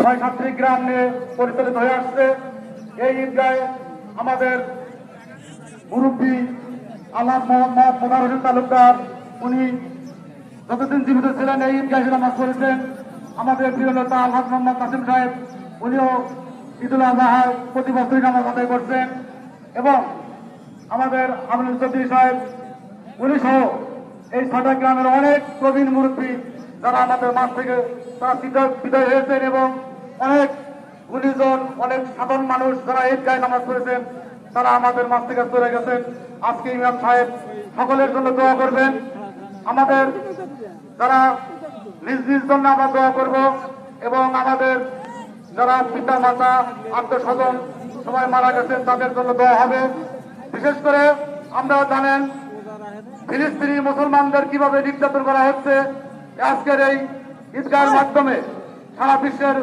6-7টি গ্রাম নিয়ে পরিচালিত হয়ে আসছে। এই ঈদগাহে আমাদের মুরব্বী আল্লাহ মোহাম্মদ মোদার হোসেন তালুকদার, উনি যতদিন জীবিত ছিলেন এই ঈদগাহে নামাজ পড়েছেন। আমাদের প্রিয় নেতা আলহাজ মোহাম্মদ নাসিম সাহেব, উনিও ঈদুল আজহায় প্রতি বছরই নামাজ আদায় করছেন। এবং আমাদের আমিনুল চৌধুরী সাহেব, উনি সহ এই 6টা গ্রামের অনেক প্রবীণ মুরব্বী যারা আমাদের মাঠ থেকে তারা বিদায় হয়েছেন, এবং অনেক গুণীজন, অনেক সাধারণ মানুষ যারা ঈদগাহে নামাজ পড়েছেন তারা আমাদের মাঠ থেকে চলে গেছেন। আজকে ইমাম সাহেব সকলের জন্য দোয়া করবেন। আমাদের যারা নিজ নিজ জন্য আমরা দোয়া করব, এবং আমাদের যারা পিতা মাতা আত্মস্বজন সবাই মারা গেছেন তাদের জন্য দোয়া হবে। বিশেষ করে আপনারা জানেন ফিলিস্তিনি মুসলমানদের কিভাবে নির্যাতন করা হচ্ছে। আজকের এই ঈদগাহের মাধ্যমে সারা বিশ্বের